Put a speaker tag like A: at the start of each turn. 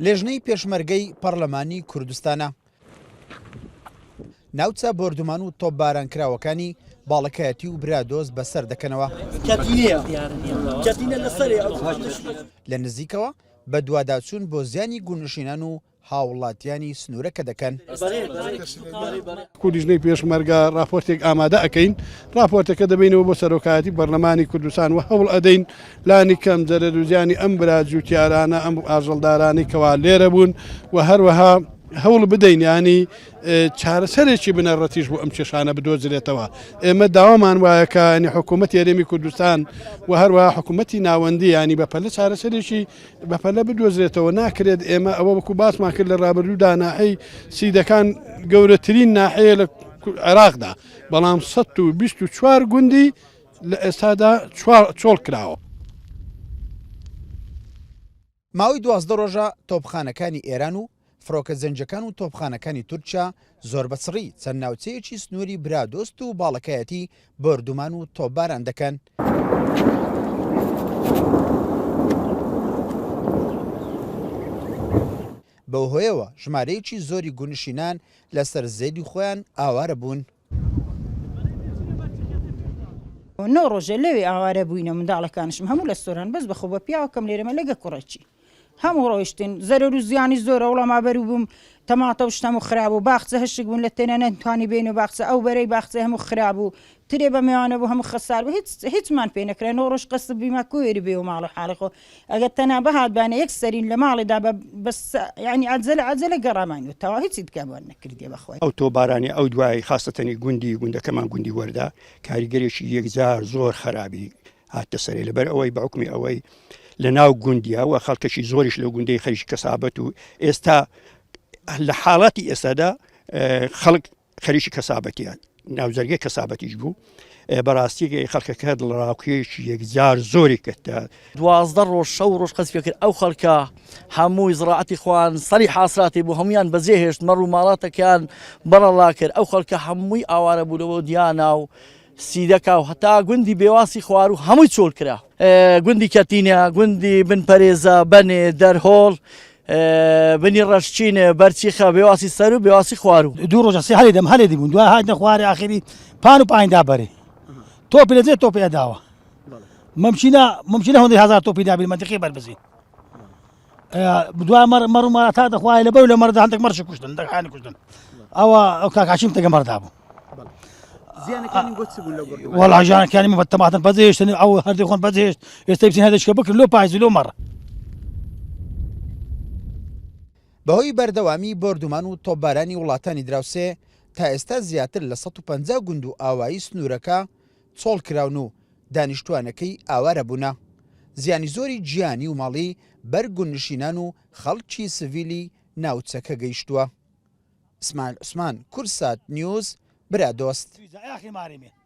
A: لێژنەی پێشمەرگەی پەرلەمانی کوردستانە ناوچە بۆردومان و تۆپبارانکراوەکانی باڵەکایەتی و برادۆز بەسەر دەکەنەوە لە نزیکەوە بە دوواداچوون بۆ زیانی گونشینان و هاوڵاتیانی سنوورەکە دەکەن.
B: لیژنەی پێشمەرگە راپۆرتێک ئامادە ئەەکەین، راپۆرتەکە دەبینەوە بۆ سەرۆکایەتی بەرلەمانی کوردستان و هەوڵ ئەدەین لانی کەم جەرەدوزیانی ئەم براجووتیارانە ئەم ئاژەڵدارانی کەوا لێرە بوون و هەروەها هەوڵ بدەین ینی چارەسەرێکی بنەڕەتیش بۆ ئەم کێشانە بدۆزرێتەوە. ئێمە داوامان وایە کە ینی حکوومەتی هەرێمی کوردستان و هەروەها حکوومەتی ناوەندی ینی بەپەلە چارەسەرێکی بەپەلە بدۆزرێتەوە. ناکرێت ئێمە ئەوە وەکو باسمان کرد لە ڕابردوودا ناحەی سیدەکان گەورەترین ناحەیە لە عێراقدا، بەڵام 124 گوندی لە ئێستادا چۆڵ کراوە.
A: ماوەی 12 ڕۆژە تۆپخانەکانی ئێران و فڕۆکە زەنجەکان و تۆپخانەکانی تورکیا زۆر بەسڕی چەند ناوچەیەکی سنووری برادۆست و باڵەکایەتی بۆردومان و تۆپباران دەکەن. بەو هۆیەوە ژمارەیەکی زۆری گونشینان لەسەر زێدی خۆیان ئاوارە بوون.
C: نۆ ڕۆژە لەوێ ئاوارە بووینە منداڵەکانشم هەموو لە سۆران بەس بەخۆ بە پیاوەکەم لێرەمە لەگە کوڕێکی هەموو ڕۆیشتن زەرەر و زیانی زۆرە وڵاما بەرو بووم تەماتە و شتەم و خراب و باخچە هەشک بوون لە تێنە نەتوانی بین و باخچە ئەو بەرەی باخچە هەموو خراب و ترێ بە میوانە بوو هەموو خەسار بوو هیچمان پێ نەکرێ نۆ ڕۆژ قەسب بیمە کوێری بێ و ماڵ حاڵەخۆ ئەگەر تەنا بەهاتبانە یەک سەرین لە ماڵێدا بەس ینی عەجەلە گەڕامان و تەوا هیچی تکەبوان نەکردێ بەخۆی.
D: ئەو تۆبارانی ئەو دوای خاستەنی گوندەکەمان گوندی وەردا کاریگەریەکی یەکجار زۆر خراپی هاتە سەرێ لەبەر ئەوەی بەحکمی ئەوەی لە ناو گوندیەوە خەڵکەشی زۆریش لە گوندەی خەریکی کەسابەت و ئێستا لە حاڵاتی ئێستادا خەڵک خەریکی کەسابەتیان ناوزەرگی کەسابەتیش بوو بەڕاستی خەڵکەکە دڵڕاوکێشی یەکجار زۆری کردە
E: 12 ڕۆژ شەو ڕۆژ قەسفی کرد ئەو خەڵکە هەمووی زراعەتی خوان سەری حاسراتی بوو هەمویان بەجێهێشت مەڕ و ماڵاتەکان بەرەڵا کرد ئەو خەڵکە هەمووی ئاوارە بوولەوە دیانا و سیدەکە و هەتا گوندی بێواسی خوار و هەمووی چۆل کرا گوندی کەتینە گوندی بنپەرێزە بەنێ دەرهۆڵ بنی ڕەشچینە بەرچیخە بێواسی سەر و بێواسی خوار و
F: دوو ڕۆژە سێ هەڵێدەم هەلێدی بوون دوای هاتنە خوارێ ئاخری پان و پاییندا بەرێ تۆپی لەجێ تۆپی ئەداوە ممکنە هەندێک هەزار تۆپی دابێت منتیقی بەربزین دوای مەڕ و مەڕەتا دەخوای لەبەر لە مەرەدا هەندێک مەڕشی کوشتن دەکانی کوشتن ئەوە ئەو کاکاشیم تەگە مەڕدا بوو وەڵا ژیانەکانی من بە تەماتن بەجێهێشتن ئەو هەردوو خۆن بەجێهێشت ئێستا بچین هەدەشکە بکرد لۆ پاییز لۆ مەڕە.
A: بەهۆی بەردەوامی بۆردومان و تۆپبارانی وڵاتانی دراوسێ تا ئێستا زیاتر لە 150 گوند و ئاوایی سنوورەکە چۆڵ کراون و دانیشتوانەکەی ئاوارە بوونە. زیانی زۆری گیانی و ماڵی بەر گونشینان و خەڵکی سڤیلی ناوچەکە گەیشتووە. ئیسماعیل عوسمان، کورسات نیوز، برادۆست.